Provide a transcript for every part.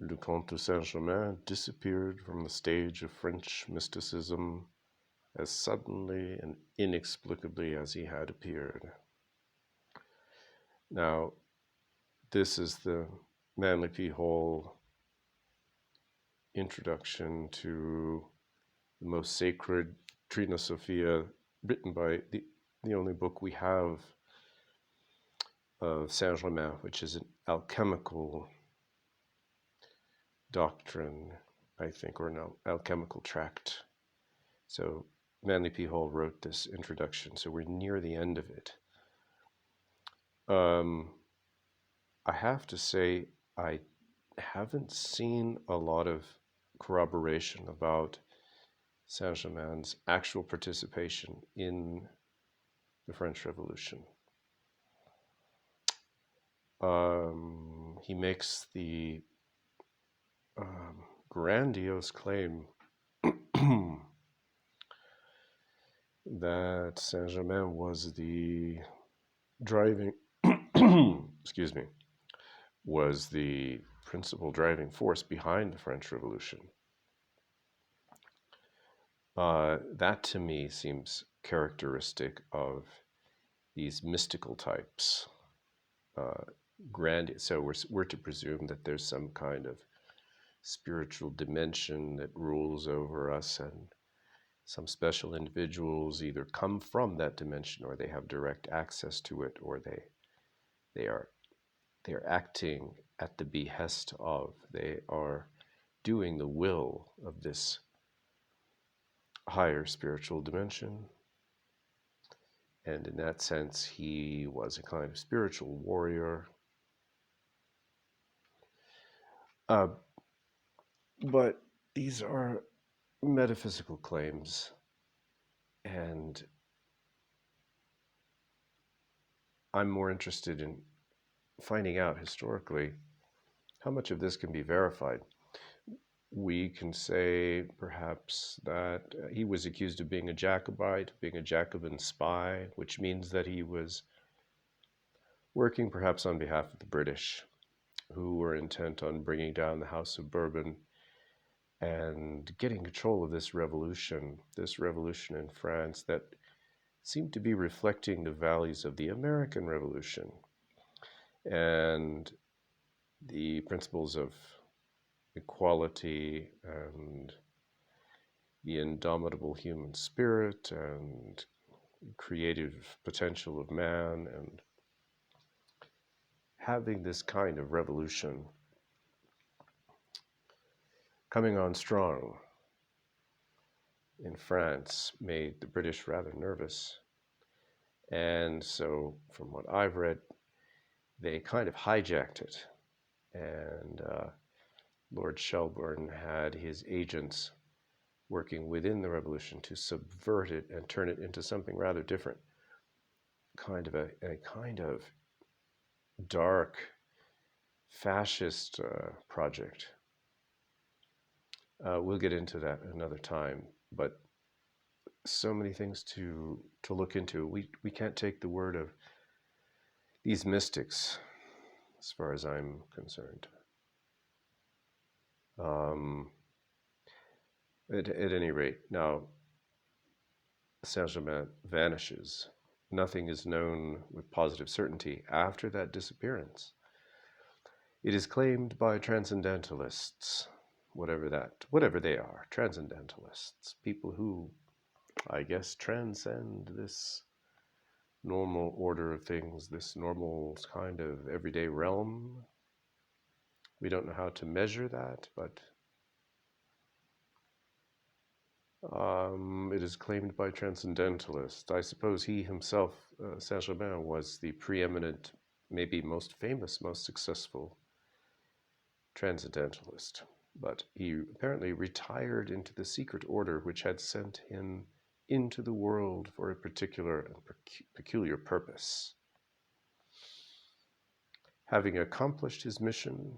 Le Comte de St disappeared from the stage of French mysticism as suddenly and inexplicably as he had appeared. Now, this is the Manly P. Hall introduction to the most sacred Trina Sophia, written by the only book we have of Saint-Germain, which is an alchemical doctrine, I think, or an alchemical tract. So Manly P. Hall wrote this introduction, so we're near the end of it. I have to say, I haven't seen a lot of corroboration about Saint-Germain's actual participation in the French Revolution. He makes the grandiose claim that Saint-Germain was the driving, excuse me, was the principal driving force behind the French Revolution. That to me seems characteristic of these mystical types. So we're to presume that there's some kind of spiritual dimension that rules over us, and some special individuals either come from that dimension, or they have direct access to it, or they're acting at the behest of, they are doing the will of this higher spiritual dimension. And in that sense, he was a kind of spiritual warrior. But these are metaphysical claims, and I'm more interested in finding out historically how much of this can be verified. We can say perhaps that he was accused of being a Jacobite, being a Jacobin spy, which means that he was working perhaps on behalf of the British, who were intent on bringing down the House of Bourbon and getting control of this revolution in France that seemed to be reflecting the values of the American Revolution and the principles of equality and the indomitable human spirit and creative potential of man, and having this kind of revolution coming on strong in France made the British rather nervous. And so, from what I've read, they kind of hijacked it. And Lord Shelburne had his agents working within the revolution to subvert it and turn it into something rather different. Kind of a kind of dark fascist project. We'll get into that another time, but so many things to look into. We can't take the word of these mystics, as far as I'm concerned. At any rate, now Saint-Germain vanishes. Nothing is known with positive certainty after that disappearance. It is claimed by transcendentalists, whatever they are, transcendentalists, people who, I guess, transcend this normal order of things, this normal kind of everyday realm. We don't know how to measure that, but it is claimed by transcendentalists. I suppose he himself, Saint-Germain, was the preeminent, maybe most famous, most successful transcendentalist. But he apparently retired into the secret order which had sent him into the world for a particular and peculiar purpose. Having accomplished his mission,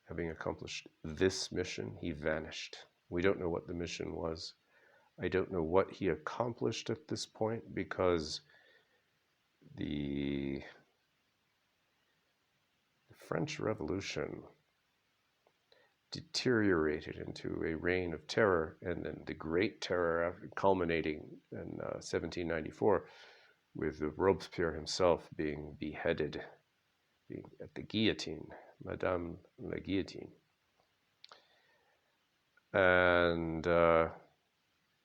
having accomplished this mission, he vanished. We don't know what the mission was. I don't know what he accomplished at this point, because the French Revolution deteriorated into a reign of terror, and then the Great Terror culminating in 1794 with Robespierre himself being beheaded, being at the guillotine, Madame la Guillotine. And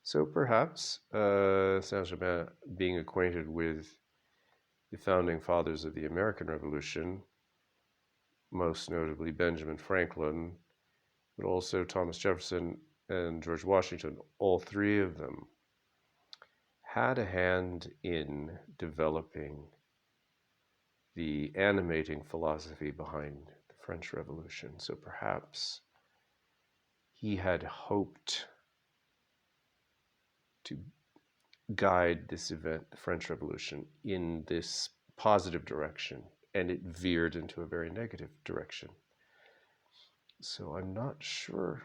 so perhaps Saint-Germain, being acquainted with the founding fathers of the American Revolution, most notably Benjamin Franklin, but also Thomas Jefferson and George Washington, all three of them had a hand in developing the animating philosophy behind the French Revolution. So perhaps he had hoped to guide this event, the French Revolution, in this positive direction, and it veered into a very negative direction. So I'm not sure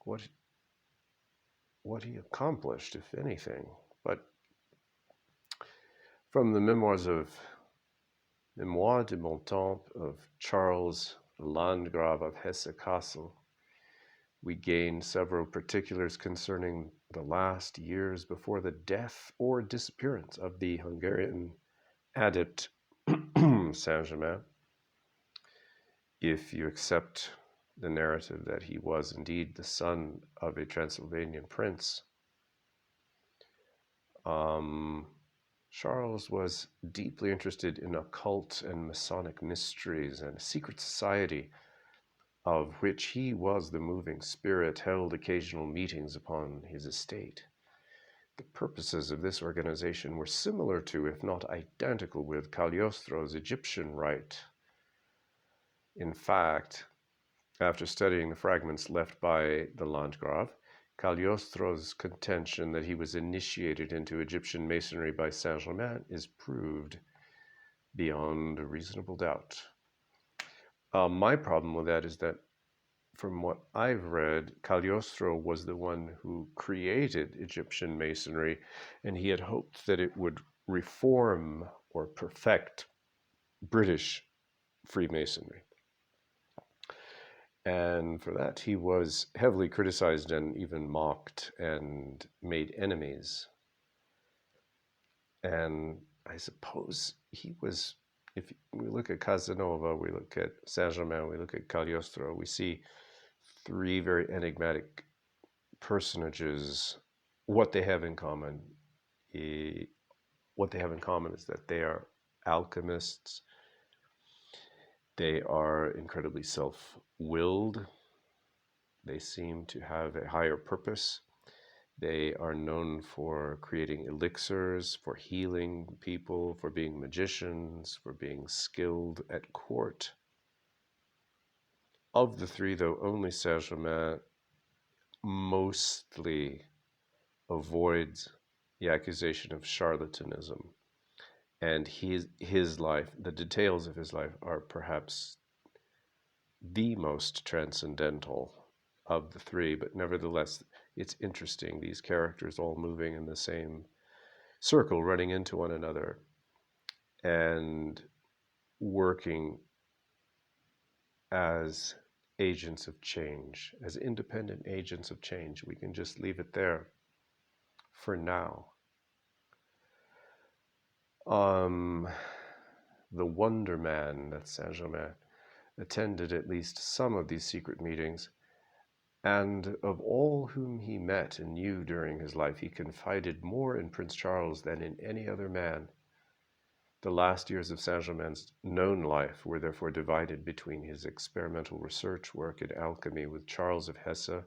what he accomplished, if anything. But from the Memoirs de mon temps of Charles Landgrave of Hesse Kassel, we gain several particulars concerning the last years before the death or disappearance of the Hungarian adept Saint-Germain, if you accept the narrative that he was indeed the son of a Transylvanian prince. Charles was deeply interested in occult and Masonic mysteries, and a secret society of which he was the moving spirit held occasional meetings upon his estate. The purposes of this organization were similar to, if not identical with, Cagliostro's Egyptian rite. In fact, after studying the fragments left by the Landgrave, Cagliostro's contention that he was initiated into Egyptian masonry by Saint-Germain is proved beyond a reasonable doubt. My problem with that is that, from what I've read, Cagliostro was the one who created Egyptian masonry, and he had hoped that it would reform or perfect British Freemasonry. And for that, he was heavily criticized and even mocked and made enemies. And I suppose he was, if we look at Casanova, we look at Saint-Germain, we look at Cagliostro, we see three very enigmatic personages. What they have in common is that they are alchemists. They are incredibly self-willed. They seem to have a higher purpose. They are known for creating elixirs, for healing people, for being magicians, for being skilled at court. Of the three, though, only Saint-Germain mostly avoids the accusation of charlatanism. And his life, the details of his life, are perhaps the most transcendental of the three, but nevertheless, it's interesting, these characters all moving in the same circle, running into one another, and working as agents of change, as independent agents of change. We can just leave it there for now. The Wonder Man, that's Saint-Germain, attended at least some of these secret meetings, and of all whom he met and knew during his life, he confided more in Prince Charles than in any other man. The last years of Saint-Germain's known life were therefore divided between his experimental research work in alchemy with Charles of Hesse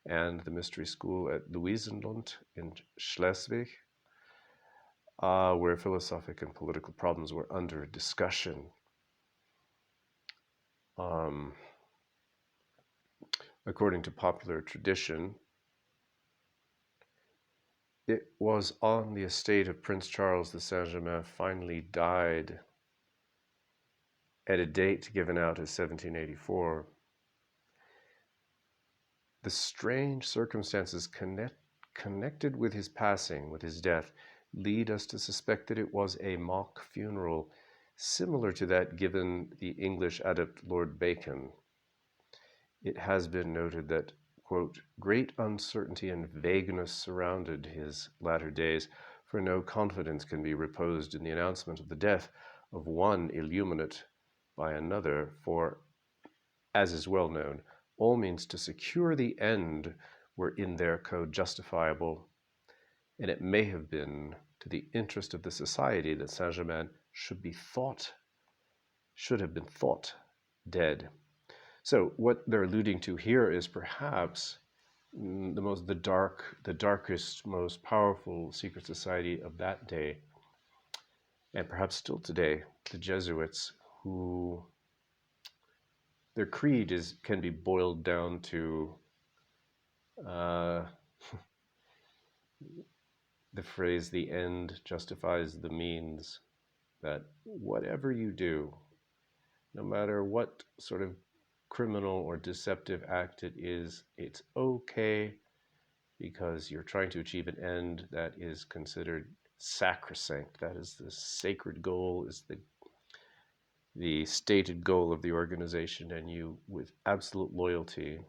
and the mystery school at Louisenlund in Schleswig, where philosophic and political problems were under discussion. According to popular tradition, it was on the estate of Prince Charles that Saint-Germain finally died at a date given out as 1784. The strange circumstances connected with his passing, with his death, lead us to suspect that it was a mock funeral, similar to that given the English adept Lord Bacon. it has been noted that, quote, great uncertainty and vagueness surrounded his latter days, for no confidence can be reposed in the announcement of the death of one illuminate by another, for, as is well known, all means to secure the end were in their code justifiable, and it may have been to the interest of the society that Saint-Germain should have been thought dead. So what they're alluding to here is perhaps the darkest, most powerful secret society of that day, and perhaps still today, the Jesuits, who their creed can be boiled down to uh, the phrase "the end justifies the means." That whatever you do, no matter what sort of criminal or deceptive act it is, it's okay because you're trying to achieve an end that is considered sacrosanct. That is the sacred goal, is the stated goal of the organization, and you, with absolute loyalty,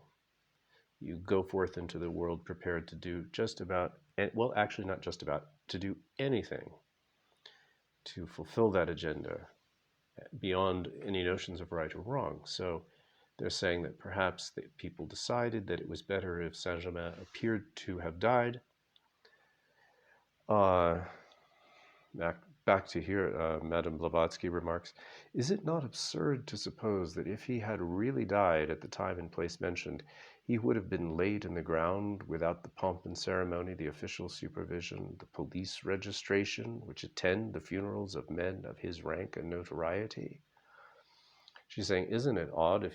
you go forth into the world prepared to do just about, well, actually not just about, to do anything to fulfill that agenda beyond any notions of right or wrong. So they're saying that perhaps the people decided that it was better if Saint-Germain appeared to have died. Back to here, Madame Blavatsky remarks, is it not absurd to suppose that if he had really died at the time and place mentioned, he would have been laid in the ground without the pomp and ceremony, the official supervision, the police registration, which attend the funerals of men of his rank and notoriety? She's saying, isn't it odd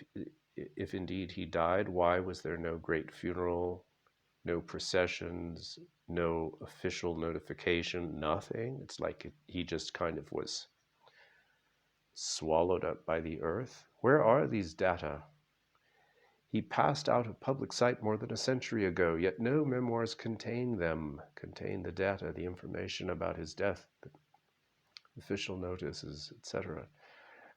if indeed he died, why was there no great funeral, no processions, no official notification, nothing? It's like he just kind of was swallowed up by the earth. Where are these data? He passed out of public sight more than a century ago, yet no memoirs contain the data, the information about his death, the official notices, etc.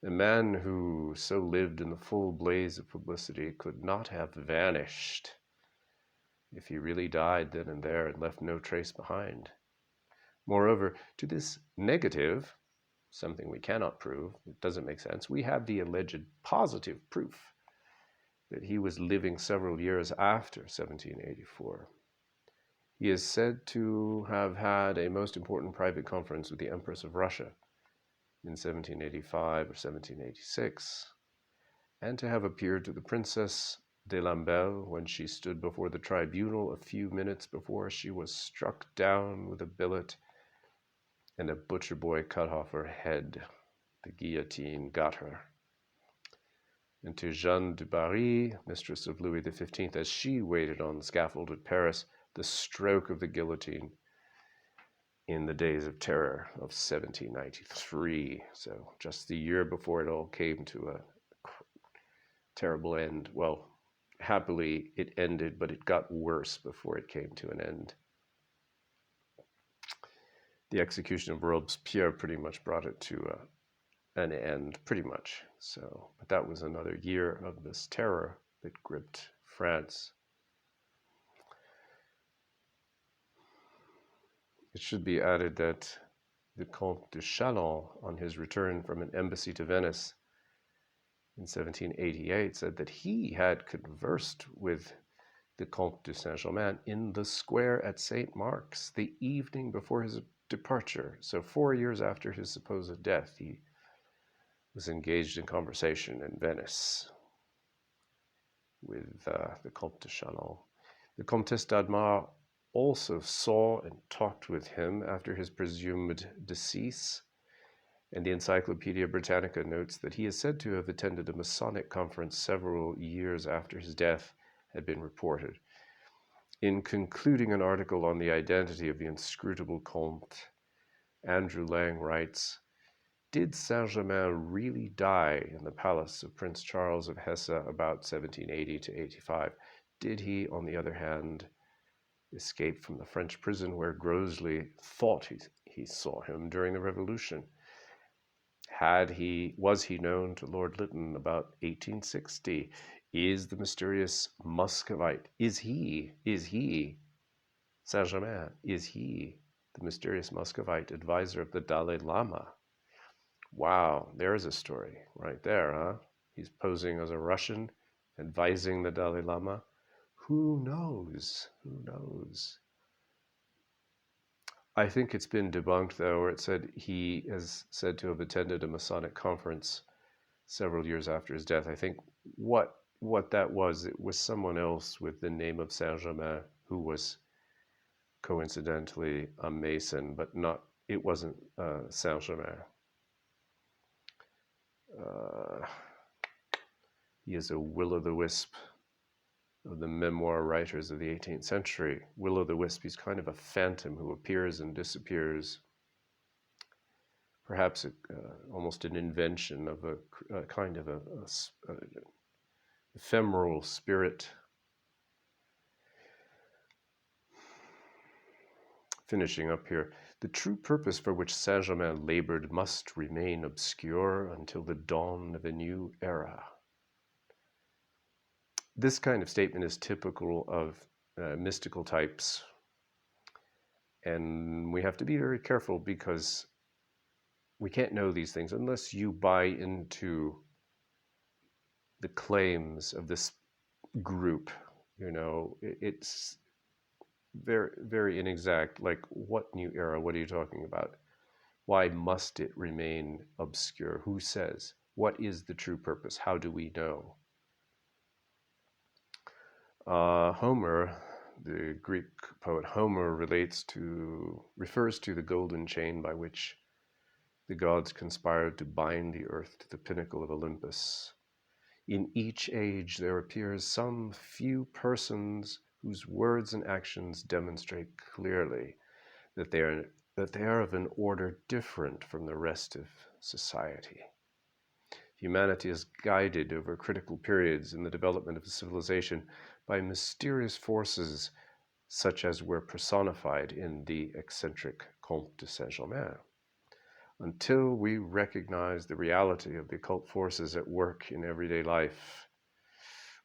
A man who so lived in the full blaze of publicity could not have vanished if he really died then and there and left no trace behind. Moreover, to this negative, something we cannot prove, it doesn't make sense, we have the alleged positive proof that he was living several years after 1784. He is said to have had a most important private conference with the Empress of Russia in 1785 or 1786, and to have appeared to the Princess de Lamballe when she stood before the tribunal a few minutes before she was struck down with a billet and a butcher boy cut off her head. The guillotine got her. And to Jeanne du Barry, mistress of Louis XV, as she waited on the scaffold at Paris, the stroke of the guillotine in the days of terror of 1793. So just the year before it all came to a terrible end. Well, happily it ended, but it got worse before it came to an end. The execution of Robespierre pretty much brought it to an end, pretty much. So, but that was another year of this terror that gripped France. It should be added that the Comte de St, on his return from an embassy to Venice in 1788, said that he had conversed with the Comte de Saint-Germain in the square at St. Mark's the evening before his departure. So 4 years after his supposed death, he was engaged in conversation in Venice with the Comte de St. The Comtesse d'Admar also saw and talked with him after his presumed decease, and the Encyclopedia Britannica notes that he is said to have attended a Masonic conference several years after his death had been reported. In concluding an article on the identity of the inscrutable Comte, Andrew Lang writes, did Saint-Germain really die in the palace of Prince Charles of Hesse about 1780 to 85? Did he, on the other hand, escape from the French prison where Grosley thought he saw him during the Revolution? Was he known to Lord Lytton about 1860? is the mysterious Muscovite. Is he, Saint-Germain, is he the mysterious Muscovite advisor of the Dalai Lama? Wow, there's a story right there, huh? He's posing as a Russian, advising the Dalai Lama. Who knows? Who knows? I think it's been debunked, though, where it said he is said to have attended a Masonic conference several years after his death. I think what that was, it was someone else with the name of Saint-Germain who was coincidentally a Mason, but not. It wasn't Saint-Germain. He is a will-o'-the-wisp of the memoir writers of the 18th century. Will-o'-the-wisp, he's kind of a phantom who appears and disappears. Perhaps almost an invention of a kind of a ephemeral spirit. Finishing up here, the true purpose for which Saint-Germain labored must remain obscure until the dawn of a new era. This kind of statement is typical of mystical types, and we have to be very careful because we can't know these things unless you buy into the claims of this group. You know, it's very, very inexact. Like, what new era? What are you talking about? Why must it remain obscure? Who says? What is the true purpose? How do we know? Homer, the Greek poet Homer, refers to the golden chain by which the gods conspired to bind the earth to the pinnacle of Olympus. In each age there appears some few persons whose words and actions demonstrate clearly that they are of an order different from the rest of society. Humanity is guided over critical periods in the development of civilization by mysterious forces such as were personified in the eccentric Comte de St. Until we recognize the reality of the occult forces at work in everyday life,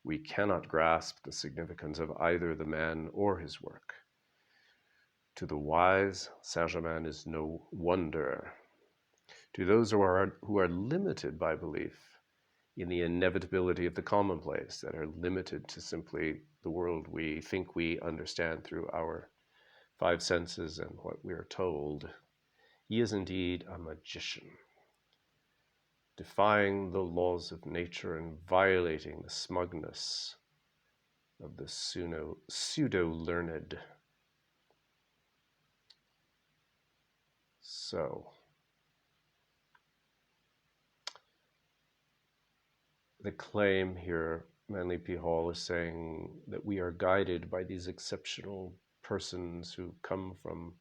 we cannot grasp the significance of either the man or his work. To the wise, Saint-Germain is no wonder. To those who are limited by belief in the inevitability of the commonplace, that are limited to simply the world we think we understand through our five senses and what we are told, he is indeed a magician, defying the laws of nature and violating the smugness of the pseudo-learned. So, the claim here, Manly P. Hall is saying that we are guided by these exceptional persons who come from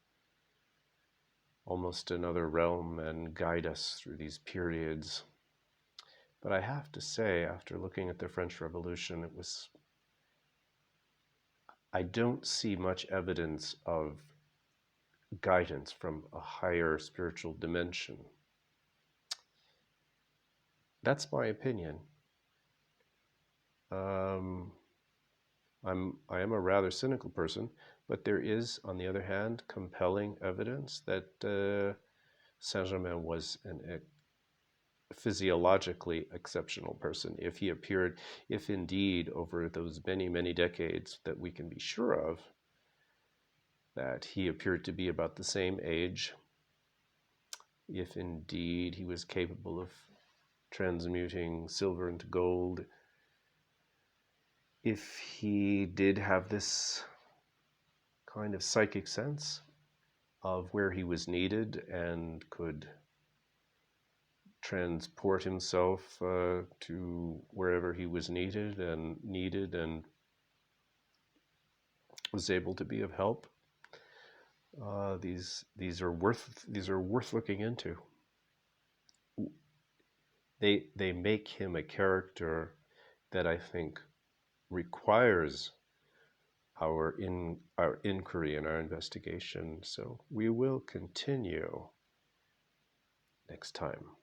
almost another realm and guide us through these periods. But I have to say, after looking at the French Revolution, I don't see much evidence of guidance from a higher spiritual dimension. That's my opinion. I am a rather cynical person, but there is, on the other hand, compelling evidence that Saint-Germain was a physiologically exceptional person. If indeed over those many, many decades that we can be sure of, that he appeared to be about the same age, if indeed he was capable of transmuting silver into gold, if he did have this kind of psychic sense of where he was needed and could transport himself to wherever he was needed and was able to be of help, these are worth looking into. They make him a character that I think requires our inquiry and our investigation. So we will continue next time.